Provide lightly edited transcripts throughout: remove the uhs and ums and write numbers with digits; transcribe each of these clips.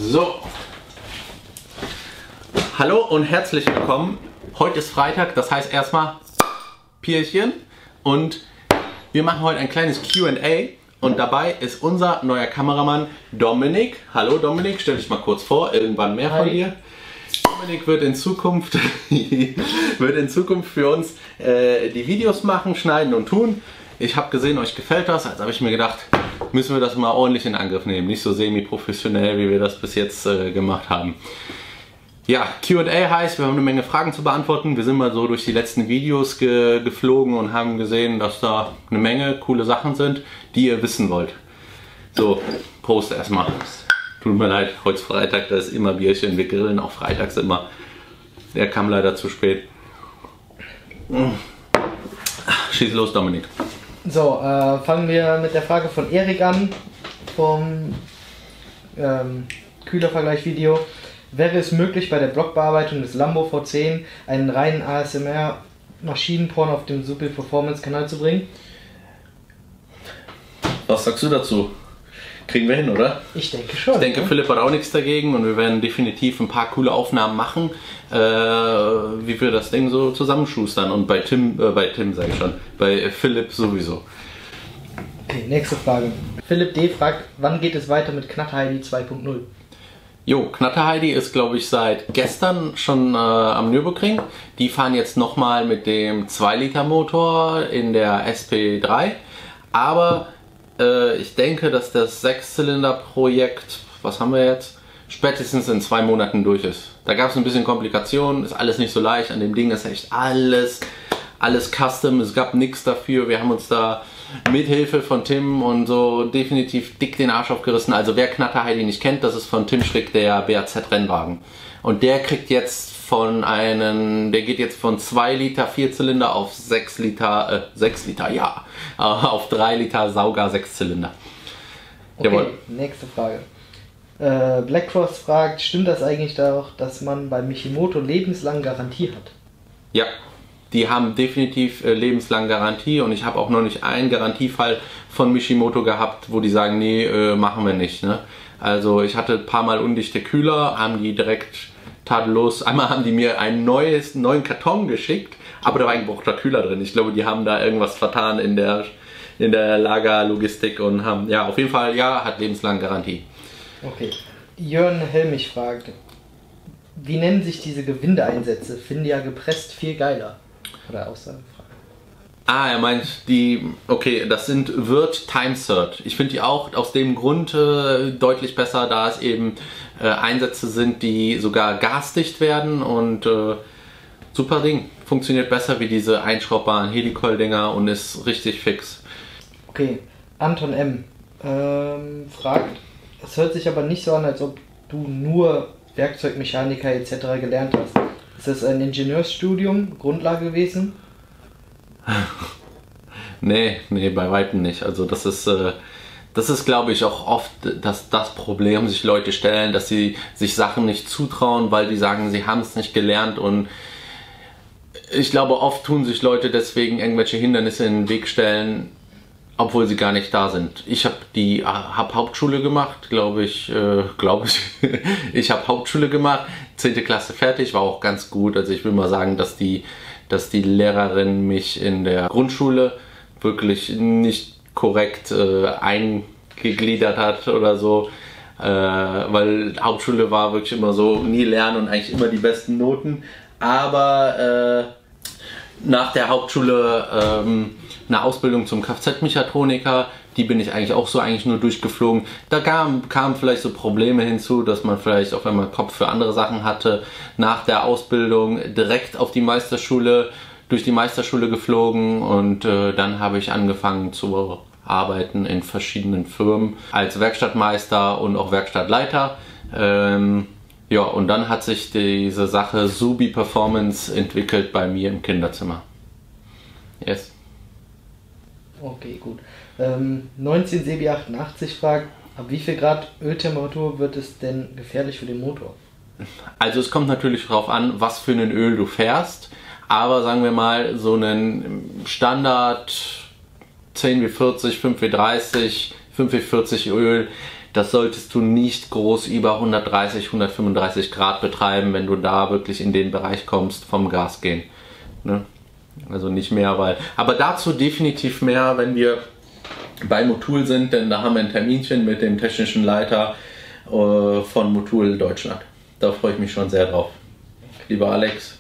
So, hallo und herzlich willkommen. Heute ist Freitag, das heißt erstmal Pierchen und wir machen heute ein kleines Q&A und dabei ist unser neuer Kameramann Dominik. Hallo Dominik, stell dich mal kurz vor, irgendwann mehr von dir. Dominik wird in Zukunft für uns die Videos machen, schneiden und tun. Ich habe gesehen, euch gefällt das, also habe ich mir gedacht, müssen wir das mal ordentlich in Angriff nehmen. Nicht so semi-professionell, wie wir das bis jetzt gemacht haben. Ja, Q&A heißt, wir haben eine Menge Fragen zu beantworten. Wir sind mal so durch die letzten Videos geflogen und haben gesehen, dass da eine Menge coole Sachen sind, die ihr wissen wollt. So, Prost erstmal. Tut mir leid, heute ist Freitag, da ist immer Bierchen. Wir grillen auch freitags immer. Der kam leider zu spät. Schieß los, Dominik. So, fangen wir mit der Frage von Erik an, vom Kühlervergleich-Video. Wäre es möglich, bei der Blockbearbeitung des Lambo V10 einen reinen ASMR-Maschinenporn auf dem Super Performance-Kanal zu bringen? Was sagst du dazu? Kriegen wir hin, oder? Ich denke schon. Ich denke, Philipp hat auch nichts dagegen und wir werden definitiv ein paar coole Aufnahmen machen, wie wir das Ding so zusammenschustern. Und bei Tim sage ich schon, bei Philipp sowieso. Okay, nächste Frage. Philipp D. fragt, wann geht es weiter mit Knatter Heidi 2.0? Jo, Knatter Heidi ist, glaube ich, seit gestern schon am Nürburgring. Die fahren jetzt nochmal mit dem 2-Liter Motor in der SP3. Aber ich denke, dass das 6-Zylinder-Projekt, was haben wir jetzt, spätestens in 2 Monaten durch ist. Da gab es ein bisschen Komplikationen, ist alles nicht so leicht. An dem Ding ist echt alles custom, es gab nichts dafür. Wir haben uns da mit Hilfe von Tim und so definitiv dick den Arsch aufgerissen. Also wer Knatter Heidi nicht kennt, das ist von Tim Schrick der BAZ-Rennwagen. Und der kriegt jetzt der geht jetzt von 2 Liter 4-Zylinder auf 6 Liter, ja, auf 3 Liter Sauger 6-Zylinder. Okay, jawohl. Nächste Frage. Blackcross fragt, stimmt das eigentlich auch, dass man bei Michimoto lebenslang Garantie hat? Ja, die haben definitiv lebenslang Garantie und ich habe auch noch nicht einen Garantiefall von Michimoto gehabt, wo die sagen, nee, machen wir nicht. Ne? Also ich hatte ein paar Mal undichte Kühler, haben die direkt tadellos, einmal haben die mir einen neuen Karton geschickt, aber da war ein gebrochener Kühler drin. Ich glaube, die haben da irgendwas vertan in der Lagerlogistik und haben, ja, auf jeden Fall, ja, hat lebenslang Garantie. Okay. Jörn Helmich fragt, wie nennen sich diese Gewindeeinsätze? Finde ja gepresst viel geiler. Oder Aussagefrage. Ah, er meint okay, das sind Wirt Timesert. Ich finde die auch aus dem Grund deutlich besser, da es eben Einsätze sind, die sogar gasdicht werden und super Ding. Funktioniert besser wie diese einschraubbaren Helicoil-Dinger und ist richtig fix. Okay, Anton M. Fragt, es hört sich aber nicht so an, als ob du nur Werkzeugmechaniker etc. gelernt hast. Ist das ein Ingenieursstudium, Grundlage gewesen? Nee, bei weitem nicht. Also das ist glaube ich auch oft das Problem, sich Leute stellen, dass sie sich Sachen nicht zutrauen, weil die sagen, sie haben es nicht gelernt und ich glaube oft tun sich Leute deswegen irgendwelche Hindernisse in den Weg stellen, obwohl sie gar nicht da sind. Ich habe Hauptschule gemacht, glaube ich. Ich habe Hauptschule gemacht, 10. Klasse fertig, war auch ganz gut. Also ich will mal sagen, dass die Lehrerin mich in der Grundschule wirklich nicht korrekt eingegliedert hat oder so. Weil Hauptschule war wirklich immer so, nie lernen und eigentlich immer die besten Noten. Aber nach der Hauptschule eine Ausbildung zum Kfz-Mechatroniker, die bin ich eigentlich auch so nur durchgeflogen. Da kamen vielleicht so Probleme hinzu, dass man vielleicht auf einmal Kopf für andere Sachen hatte. Nach der Ausbildung direkt auf die Meisterschule, durch die Meisterschule geflogen und dann habe ich angefangen zu arbeiten in verschiedenen Firmen als Werkstattmeister und auch Werkstattleiter. Ja, und dann hat sich diese Sache Subi Performance entwickelt bei mir im Kinderzimmer. Yes. Okay, gut. 19Sebi88 fragt, ab wie viel Grad Öltemperatur wird es denn gefährlich für den Motor? Also es kommt natürlich darauf an, was für ein Öl du fährst, aber sagen wir mal so einen Standard 10W40, 5W30, 5W40 Öl, das solltest du nicht groß über 130, 135 Grad betreiben, wenn du da wirklich in den Bereich kommst vom Gas gehen. Ne? Also nicht mehr, aber dazu definitiv mehr, wenn wir bei Motul sind, denn da haben wir ein Terminchen mit dem technischen Leiter von Motul Deutschland. Da freue ich mich schon sehr drauf. Lieber Alex,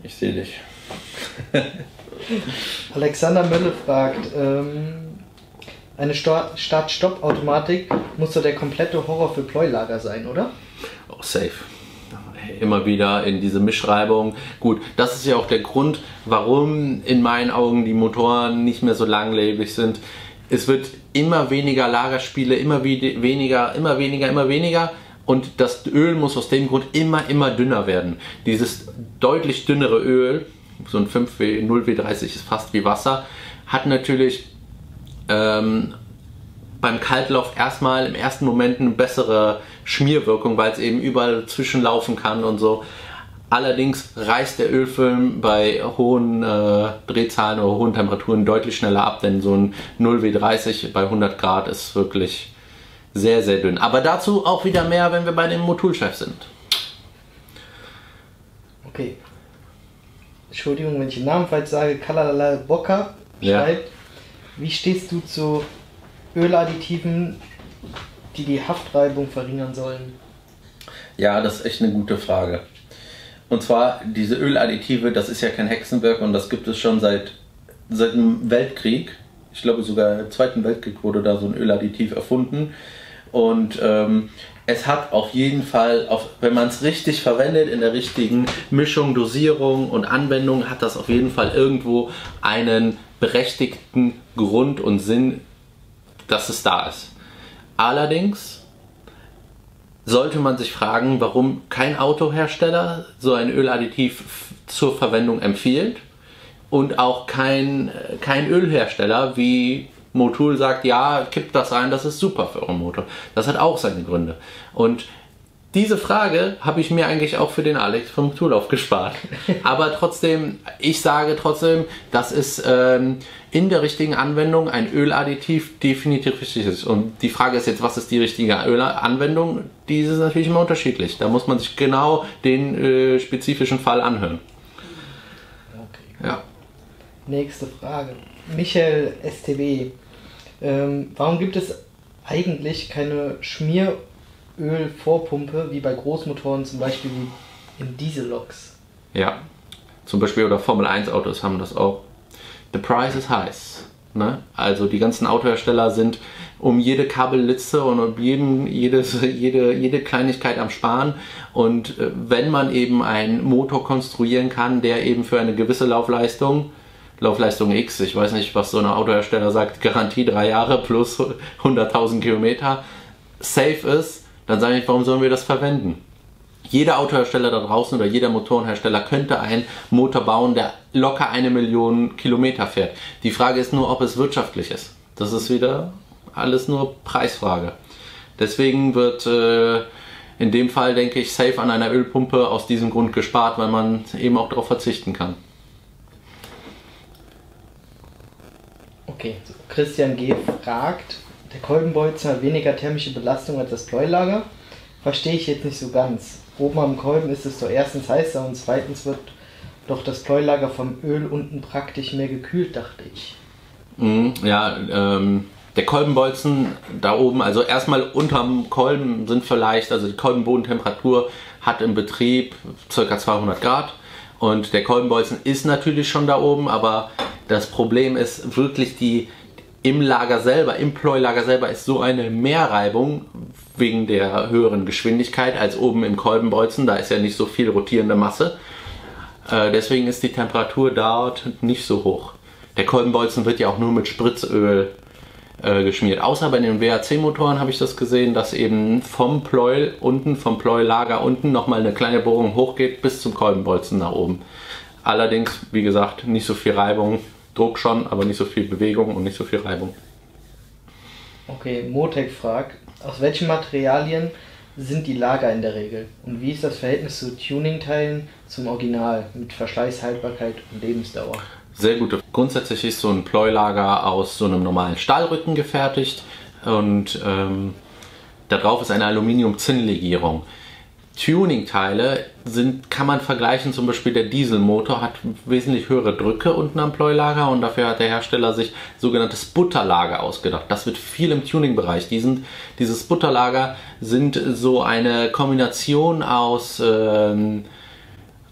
ich sehe dich. Alexander Mölle fragt, eine Start-Stopp-Automatik muss doch der komplette Horror für Pleuelager sein, oder? Oh, safe. Immer wieder in diese Mischreibung. Gut, das ist ja auch der Grund, warum in meinen Augen die Motoren nicht mehr so langlebig sind. Es wird immer weniger Lagerspiele, immer weniger und das Öl muss aus dem Grund immer dünner werden. Dieses deutlich dünnere Öl, so ein 5W, 0W30 ist fast wie Wasser, hat natürlich beim Kaltlauf erstmal im ersten Moment eine bessere Schmierwirkung, weil es eben überall zwischenlaufen kann und so. Allerdings reißt der Ölfilm bei hohen Drehzahlen oder hohen Temperaturen deutlich schneller ab, denn so ein 0W30 bei 100 Grad ist wirklich sehr dünn. Aber dazu auch wieder mehr, wenn wir bei dem Modulchef sind. Okay. Entschuldigung, wenn ich den Namen falsch sage. Kalalala Bocker schreibt, wie stehst du zu Öladditiven, die die Haftreibung verringern sollen? Ja, das ist echt eine gute Frage. Und zwar, diese Öladditive, das ist ja kein Hexenwerk und das gibt es schon seit dem Weltkrieg. Ich glaube sogar im Zweiten Weltkrieg wurde da so ein Öladditiv erfunden. Und es hat auf jeden Fall, wenn man es richtig verwendet, in der richtigen Mischung, Dosierung und Anwendung, hat das auf jeden Fall irgendwo einen berechtigten Grund und Sinn, dass es da ist. Allerdings sollte man sich fragen, warum kein Autohersteller so ein Öladditiv zur Verwendung empfiehlt und auch kein Ölhersteller wie Motul sagt, ja, kippt das rein, das ist super für euren Motor. Das hat auch seine Gründe. Und diese Frage habe ich mir eigentlich auch für den Alex vom Motul aufgespart. Aber trotzdem, ich sage trotzdem, dass es in der richtigen Anwendung ein Öladditiv definitiv richtig ist. Und die Frage ist jetzt, was ist die richtige Ölanwendung? Diese ist natürlich immer unterschiedlich. Da muss man sich genau den spezifischen Fall anhören. Okay. Ja. Nächste Frage. Michael STB. Warum gibt es eigentlich keine Schmierölvorpumpe wie bei Großmotoren, zum Beispiel wie in Dieselloks? Ja, zum Beispiel oder Formel 1 Autos haben das auch. The price is high. Ne? Also die ganzen Autohersteller sind um jede Kabellitze und um jede Kleinigkeit am Sparen. Und wenn man eben einen Motor konstruieren kann, der eben für eine gewisse Laufleistung X, ich weiß nicht, was so ein Autohersteller sagt, Garantie 3 Jahre plus 100.000 Kilometer, safe ist, dann sage ich, warum sollen wir das verwenden? Jeder Autohersteller da draußen oder jeder Motorenhersteller könnte einen Motor bauen, der locker 1 Million Kilometer fährt. Die Frage ist nur, ob es wirtschaftlich ist. Das ist wieder alles nur Preisfrage. Deswegen wird in dem Fall, denke ich, safe an einer Ölpumpe aus diesem Grund gespart, weil man eben auch darauf verzichten kann. Okay, Christian G. fragt, der Kolbenbolzen hat weniger thermische Belastung als das Pleulager. Verstehe ich jetzt nicht so ganz. Oben am Kolben ist es doch erstens heißer und zweitens wird doch das Pleulager vom Öl unten praktisch mehr gekühlt, dachte ich. Der Kolbenbolzen da oben, also erstmal unterm Kolben sind vielleicht, also die Kolbenbodentemperatur hat im Betrieb ca. 200 Grad und der Kolbenbolzen ist natürlich schon da oben, aber das Problem ist wirklich im Lager selber, im Pleulager selber ist so eine Mehrreibung wegen der höheren Geschwindigkeit als oben im Kolbenbolzen. Da ist ja nicht so viel rotierende Masse. Deswegen ist die Temperatur dort nicht so hoch. Der Kolbenbolzen wird ja auch nur mit Spritzöl geschmiert. Außer bei den WRC-Motoren habe ich das gesehen, dass eben vom Pleuel unten, vom Pleulager unten nochmal eine kleine Bohrung hochgeht bis zum Kolbenbolzen nach oben. Allerdings, wie gesagt, nicht so viel Reibung. Druck schon, aber nicht so viel Bewegung und nicht so viel Reibung. Okay, Motec fragt, aus welchen Materialien sind die Lager in der Regel? Und wie ist das Verhältnis zu Tuning-Teilen zum Original mit Verschleißhaltbarkeit und Lebensdauer? Sehr gut. Grundsätzlich ist so ein Pleulager aus so einem normalen Stahlrücken gefertigt und Darauf ist eine Aluminium-Zinn-Legierung. Tuning-Teile kann man vergleichen, zum Beispiel der Dieselmotor hat wesentlich höhere Drücke unten am Pleuelager und dafür hat der Hersteller sich sogenanntes Butterlager ausgedacht. Das wird viel im Tuning-Bereich. Dieses Butterlager sind so eine Kombination aus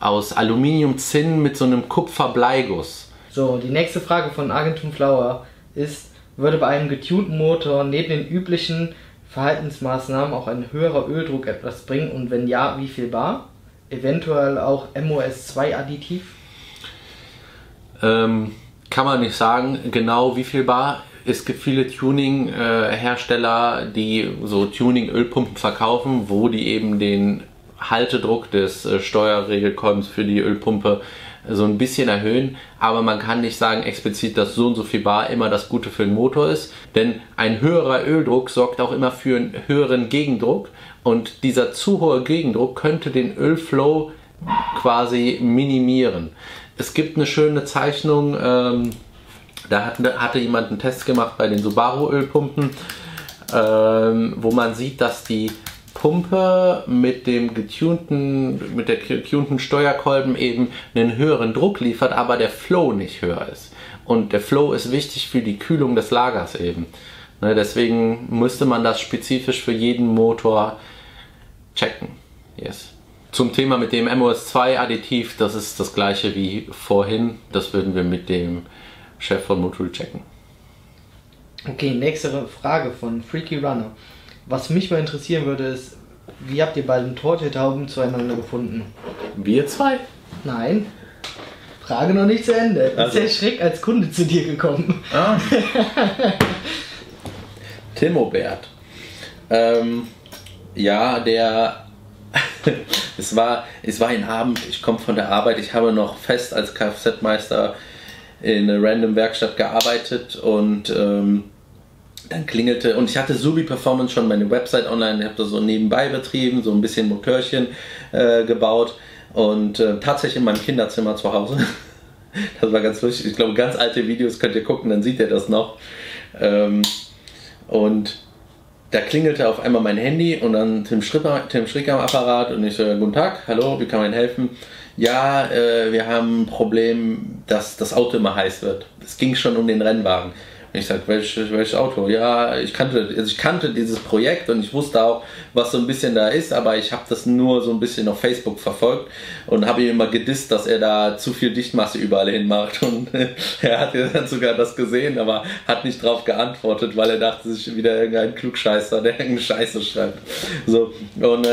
Aluminium-Zinn mit so einem Kupfer-Bleiguss. So, die nächste Frage von Argentum Flower ist, würde bei einem getunten Motor neben den üblichen Verhaltensmaßnahmen auch ein höherer Öldruck etwas bringen und wenn ja, wie viel bar? Eventuell auch MOS2-Additiv? Kann man nicht sagen, genau wie viel bar. Es gibt viele Tuning-Hersteller, die so Tuning-Ölpumpen verkaufen, wo die eben den Haltedruck des Steuerregelkolbens für die Ölpumpe so ein bisschen erhöhen, aber man kann nicht sagen explizit, dass so und so viel bar immer das Gute für den Motor ist, denn ein höherer Öldruck sorgt auch immer für einen höheren Gegendruck und dieser zu hohe Gegendruck könnte den Ölflow quasi minimieren. Es gibt eine schöne Zeichnung, da hatte jemand einen Test gemacht bei den Subaru Ölpumpen, wo man sieht, dass die Pumpe mit der getunten Steuerkolben eben einen höheren Druck liefert, aber der Flow nicht höher ist. Und der Flow ist wichtig für die Kühlung des Lagers eben. Ne, deswegen müsste man das spezifisch für jeden Motor checken. Yes. Zum Thema mit dem MOS2-Additiv, das ist das gleiche wie vorhin. Das würden wir mit dem Chef von Motul checken. Okay, nächste Frage von Freaky Runner. Was mich mal interessieren würde, ist, wie habt ihr beiden Torte-Tauben zueinander gefunden? Wir zwei? Nein. Frage noch nicht zu Ende. Also. Ist der Schreck als Kunde zu dir gekommen? Ah. Timobert. Ja, es war ein Abend, ich komme von der Arbeit, ich habe noch fest als Kfz-Meister in einer random Werkstatt gearbeitet und dann klingelte, und ich hatte Subi Performance schon meine Website online, ich habe das so nebenbei betrieben, so ein bisschen Motörchen gebaut und tatsächlich in meinem Kinderzimmer zu Hause. Das war ganz lustig, ich glaube ganz alte Videos könnt ihr gucken, dann seht ihr das noch. Und da klingelte auf einmal mein Handy und dann Tim Schrick am Apparat und ich so, guten Tag, hallo, wie kann man Ihnen helfen? Ja, wir haben ein Problem, dass das Auto immer heiß wird. Es ging schon um den Rennwagen. Und ich sag, welches Auto? Ja, ich kannte dieses Projekt und ich wusste auch, was so ein bisschen da ist, aber ich habe das nur so ein bisschen auf Facebook verfolgt und habe ihm immer gedisst, dass er da zu viel Dichtmasse überall hin macht. Und er hat dann sogar das gesehen, aber hat nicht drauf geantwortet, weil er dachte, sich wieder irgendein Klugscheißer, der irgendeine Scheiße schreibt. So, und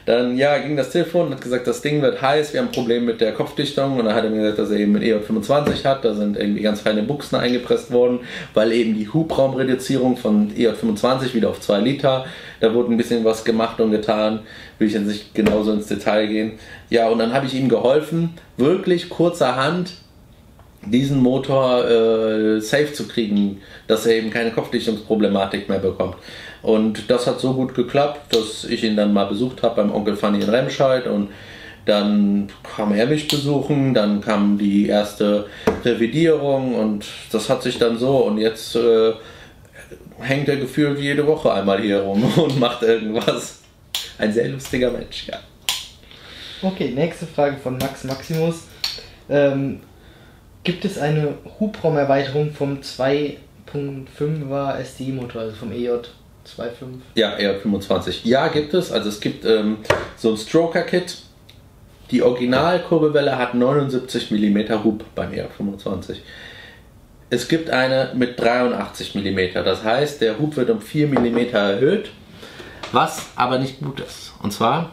dann ging das Telefon und hat gesagt, das Ding wird heiß, wir haben ein Problem mit der Kopfdichtung. Und dann hat er mir gesagt, dass er eben einen EJ25 hat, da sind irgendwie ganz feine Buchsen eingepresst worden, weil eben die Hubraumreduzierung von EJ25 wieder auf 2 Liter, da wurde ein bisschen was gemacht und getan, will ich jetzt nicht genauso ins Detail gehen. Ja, und dann habe ich ihm geholfen, wirklich kurzerhand diesen Motor safe zu kriegen, dass er eben keine Kopfdichtungsproblematik mehr bekommt. Und das hat so gut geklappt, dass ich ihn dann mal besucht habe beim Onkel Fanny in Remscheid und dann kam er mich besuchen, dann kam die erste Revidierung und das hat sich dann so und jetzt hängt er gefühlt jede Woche einmal hier rum und macht irgendwas. Ein sehr lustiger Mensch, ja. Okay, nächste Frage von Max Maximus. Gibt es eine Hubraumerweiterung vom 2.5er STI-Motor, also vom EJ25? Ja, EJ25. Ja, gibt es. Also es gibt so ein Stroker-Kit. Die Original-Kurbelwelle hat 79 mm Hub beim EJ25. Es gibt eine mit 83 mm. Das heißt, der Hub wird um 4 mm erhöht, was aber nicht gut ist. Und zwar,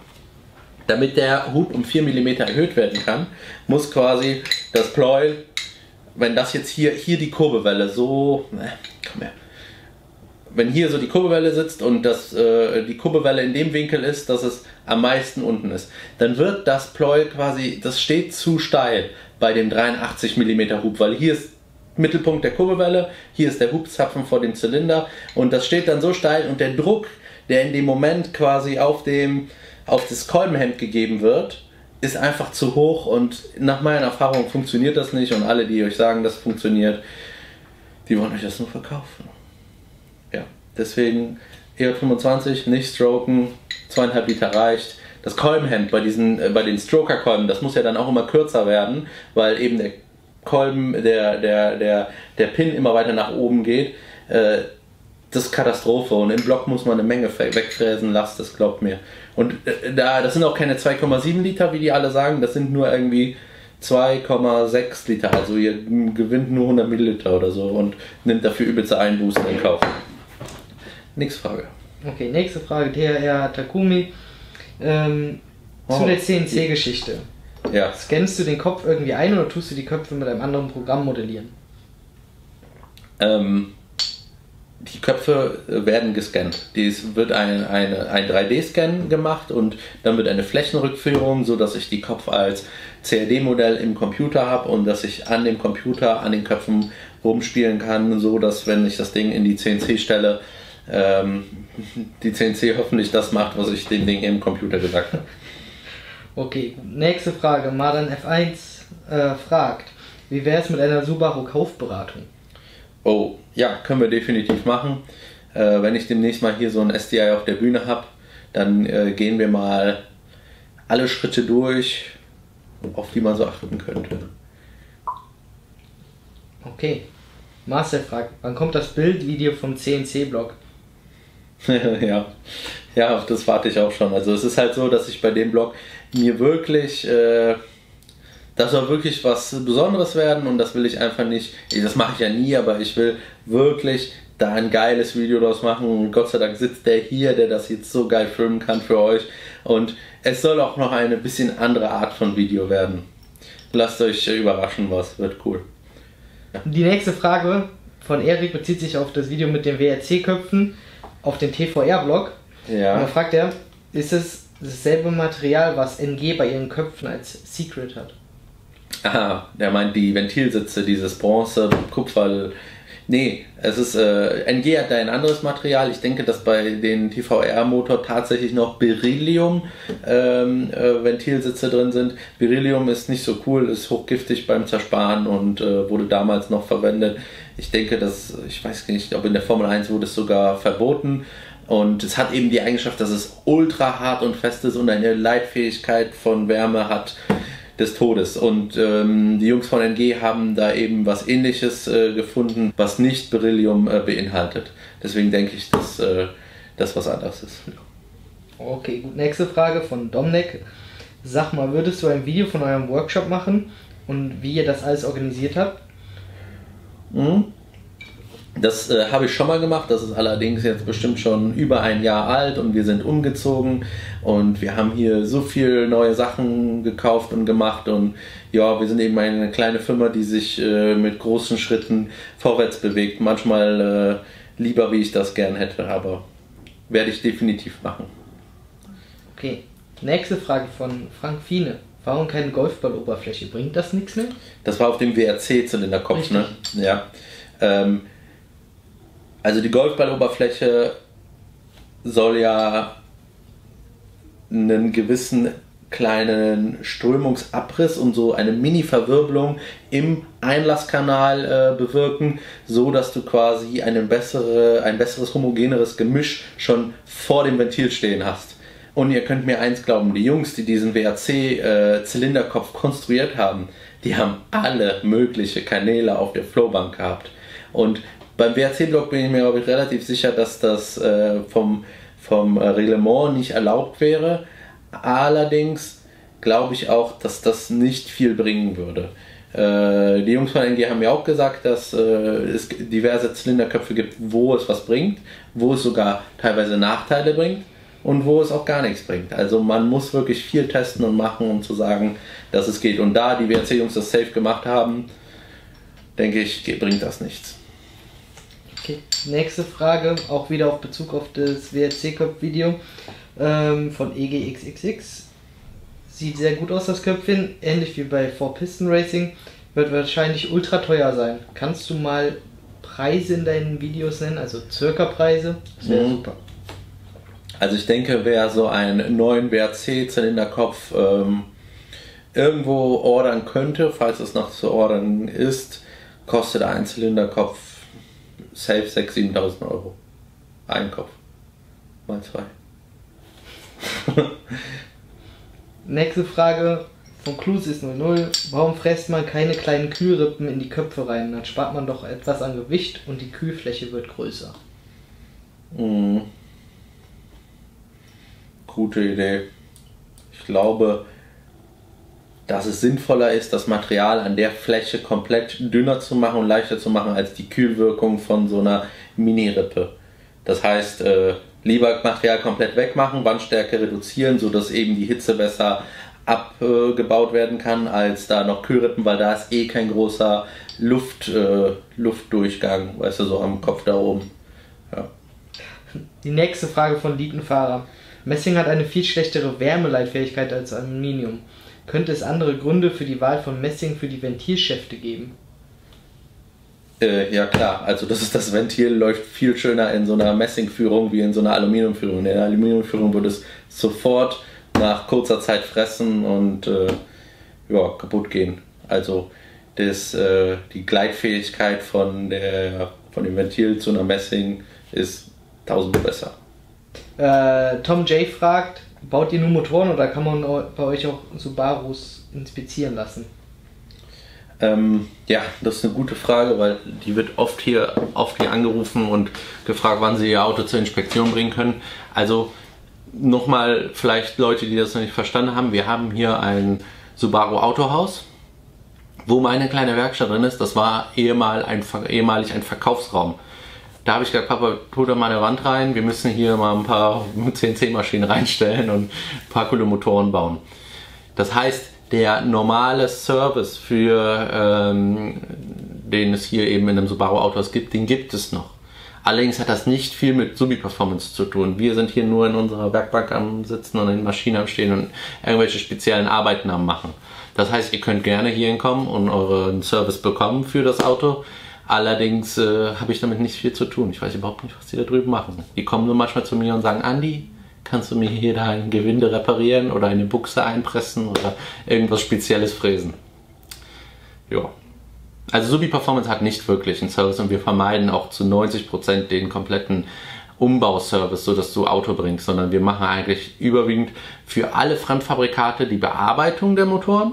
damit der Hub um 4 mm erhöht werden kann, muss quasi das Pleuel, wenn das jetzt hier die Kurbelwelle so, komm her, wenn hier so die Kurbelwelle sitzt und die Kurbelwelle in dem Winkel ist, dass es am meisten unten ist, dann wird das Pleuel quasi, das steht zu steil bei dem 83 mm Hub, weil hier ist Mittelpunkt der Kurbelwelle, hier ist der Hubzapfen vor dem Zylinder und das steht dann so steil und der Druck, der in dem Moment quasi auf das Kolbenhemd gegeben wird, ist einfach zu hoch und nach meiner Erfahrung funktioniert das nicht und alle, die euch sagen, das funktioniert, die wollen euch das nur verkaufen. Ja, deswegen EJ25, nicht stroken, 2,5 Liter reicht. Das Kolbenhemd bei den Stroker-Kolben, das muss ja dann auch immer kürzer werden, weil eben der Kolben, der Pin immer weiter nach oben geht. Das ist Katastrophe und im Block muss man eine Menge wegfräsen, lasst das, glaubt mir. Und das sind auch keine 2,7 Liter, wie die alle sagen, das sind nur irgendwie 2,6 Liter, also ihr gewinnt nur 100 Milliliter oder so und nimmt dafür übelste Einbußen in Kauf. Nächste Frage. Okay, nächste Frage, THR Takumi. Zu der CNC-Geschichte. Ja. Scannst du den Kopf irgendwie ein oder tust du die Köpfe mit einem anderen Programm modellieren? Die Köpfe werden gescannt. Es wird ein 3D-Scan gemacht und dann wird eine Flächenrückführung, sodass ich die Kopf als CAD-Modell im Computer habe und dass ich an dem Computer, an den Köpfen rumspielen kann, so dass wenn ich das Ding in die CNC stelle, die CNC hoffentlich das macht, was ich dem Ding im Computer gesagt habe. Okay, nächste Frage. Mardan F1 fragt, wie wäre es mit einer Subaru Kaufberatung? Oh, ja, können wir definitiv machen. Wenn ich demnächst mal hier so ein SDI auf der Bühne habe, dann gehen wir mal alle Schritte durch, auf die man so achten könnte. Okay. Marcel fragt, wann kommt das Bildvideo vom CNC-Blog? Ja, auf das warte ich auch schon. Also es ist halt so, dass ich bei dem Blog mir wirklich... das soll wirklich was Besonderes werden und das will ich einfach nicht, das mache ich ja nie, aber ich will wirklich da ein geiles Video draus machen und Gott sei Dank sitzt der hier, der das jetzt so geil filmen kann für euch und es soll auch noch eine bisschen andere Art von Video werden. Lasst euch überraschen, was wird cool. Ja. Die nächste Frage von Erik bezieht sich auf das Video mit den WRC-Köpfen auf den TVR-Blog. Ja. Und da fragt er, ist es dasselbe Material, was NG bei ihren Köpfen als Secret hat? Aha, der meint die Ventilsitze, dieses Bronze, Kupfer. Nee, es ist, NG hat da ein anderes Material. Ich denke, dass bei den TVR-Motor tatsächlich noch Beryllium Ventilsitze drin sind. Beryllium ist nicht so cool, ist hochgiftig beim Zersparen und wurde damals noch verwendet. Ich denke, ich weiß nicht, ob in der Formel 1 wurde es sogar verboten. Und es hat eben die Eigenschaft, dass es ultra hart und fest ist und eine Leitfähigkeit von Wärme hat des Todes. Und die Jungs von NG haben da eben was Ähnliches gefunden, was nicht Beryllium beinhaltet. Deswegen denke ich, dass das was anderes ist. Okay, gut. Nächste Frage von Domnek. Sag mal, würdest du ein Video von eurem Workshop machen und wie ihr das alles organisiert habt? Das habe ich schon mal gemacht, das ist allerdings jetzt bestimmt schon über ein Jahr alt und wir sind umgezogen und wir haben hier so viel neue Sachen gekauft und gemacht und ja, wir sind eben eine kleine Firma, die sich mit großen Schritten vorwärts bewegt. Manchmal lieber, wie ich das gern hätte, aber werde ich definitiv machen. Okay, nächste Frage von Frank Fiene. Warum keine Golfballoberfläche? Bringt das nichts mehr? Das war auf dem WRC-Zylinderkopf, ne? Ja. Also die Golfballoberfläche soll ja einen gewissen kleinen Strömungsabriss und so eine Mini-Verwirbelung im Einlasskanal bewirken, so dass du quasi ein besseres homogeneres Gemisch schon vor dem Ventil stehen hast. Und ihr könnt mir eins glauben, die Jungs, die diesen WRC-Zylinderkopf konstruiert haben, die haben alle mögliche Kanäle auf der Flowbank gehabt. Und beim WRC-Block bin ich mir, glaube ich, relativ sicher, dass das vom Reglement nicht erlaubt wäre. Allerdings glaube ich auch, dass das nicht viel bringen würde. Die Jungs von NG haben mir auch gesagt, dass es diverse Zylinderköpfe gibt, wo es was bringt, wo es sogar teilweise Nachteile bringt und wo es auch gar nichts bringt. Also man muss wirklich viel testen und machen, um zu sagen, dass es geht. Und da die WRC-Jungs das safe gemacht haben, denke ich, bringt das nichts. Okay, nächste Frage, auch wieder auf Bezug auf das WRC-Cup-Video von EGXXX. Sieht sehr gut aus, das Köpfchen, ähnlich wie bei 4Piston Racing, wird wahrscheinlich ultra teuer sein. Kannst du mal Preise in deinen Videos nennen, also circa Preise? Das wäre super. Also ich denke, wer so einen neuen WRC-Zylinderkopf irgendwo ordern könnte, falls es noch zu ordern ist, kostet ein Zylinderkopf safe 6.000, 7.000 Euro. Ein Kopf. mal 2. Nächste Frage von Clusis 00. Warum fräst man keine kleinen Kühlrippen in die Köpfe rein? Dann spart man doch etwas an Gewicht und die Kühlfläche wird größer. Gute Idee. Ich glaube, dass es sinnvoller ist, das Material an der Fläche komplett dünner zu machen und leichter zu machen als die Kühlwirkung von so einer Mini-Rippe. Das heißt, lieber Material komplett wegmachen, Wandstärke reduzieren, sodass eben die Hitze besser abgebaut werden kann, als da noch Kühlrippen, weil da ist eh kein großer Luftdurchgang, weißt du, so am Kopf da oben. Ja. Die nächste Frage von Dietenfahrer. Messing hat eine viel schlechtere Wärmeleitfähigkeit als Aluminium. Könnte es andere Gründe für die Wahl von Messing für die Ventilschäfte geben? Ja klar, also das Ventil läuft viel schöner in so einer Messingführung wie in so einer Aluminiumführung. In der Aluminiumführung würde es sofort nach kurzer Zeit fressen und kaputt gehen. Also die Gleitfähigkeit von dem Ventil zu einer Messing ist tausendmal besser. Tom J. fragt, baut ihr nur Motoren oder kann man bei euch auch Subarus inspizieren lassen? Ja, das ist eine gute Frage, weil die wird oft hier angerufen und gefragt, wann sie ihr Auto zur Inspektion bringen können. Also nochmal vielleicht Leute, die das noch nicht verstanden haben, wir haben hier ein Subaru Autohaus, wo meine kleine Werkstatt drin ist. Das war ehemalig ein Verkaufsraum. Da habe ich gesagt, Papa, tu da mal eine Wand rein, wir müssen hier mal ein paar CNC-Maschinen reinstellen und ein paar coole Motoren bauen. Das heißt, der normale Service, den es hier eben in einem Subaru Autohaus gibt, den gibt es noch. Allerdings hat das nicht viel mit Subi-Performance zu tun. Wir sind hier nur in unserer Werkbank am Sitzen und in den Maschinen am Stehen und irgendwelche speziellen Arbeiten am Machen. Das heißt, ihr könnt gerne hier hinkommen und euren Service bekommen für das Auto. Allerdings habe ich damit nicht viel zu tun. Ich weiß überhaupt nicht, was die da drüben machen. Die kommen nur manchmal zu mir und sagen, Andi, kannst du mir hier da ein Gewinde reparieren oder eine Buchse einpressen oder irgendwas Spezielles fräsen? Ja. Also Subi Performance hat nicht wirklich einen Service und wir vermeiden auch zu 90% den kompletten Umbauservice, so dass du Auto bringst, sondern wir machen eigentlich überwiegend für alle Fremdfabrikate die Bearbeitung der Motoren.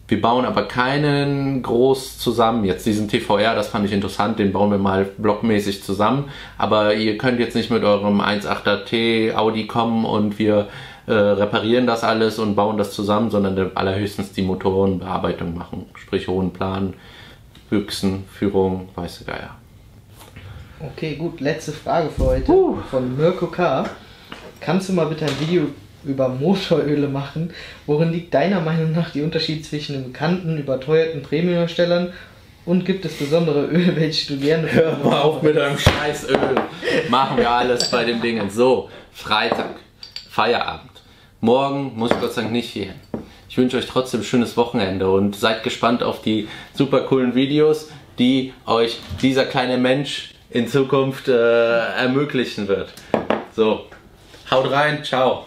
Wir bauen aber keinen groß zusammen. Jetzt diesen TVR, das fand ich interessant, den bauen wir mal blockmäßig zusammen. Aber ihr könnt jetzt nicht mit eurem 1.8er T Audi kommen und wir reparieren das alles und bauen das zusammen, sondern allerhöchstens die Motorenbearbeitung machen. Sprich hohen Plan, Büchsen, Führung, weiß der Geier. Okay, gut, letzte Frage für heute von Mirko K. Kannst du mal bitte ein Video über Motoröle machen? Worin liegt deiner Meinung nach der Unterschied zwischen den bekannten, überteuerten Premiumherstellern und gibt es besondere Öle, welche du gerne... Hör mal auf mit deinem Scheißöl. Machen wir alles bei den Dingen. So, Freitag, Feierabend. Morgen muss ich Gott sei Dank nicht hier hin. Ich wünsche euch trotzdem ein schönes Wochenende und seid gespannt auf die super coolen Videos, die euch dieser kleine Mensch in Zukunft ermöglichen wird. So, haut rein, ciao.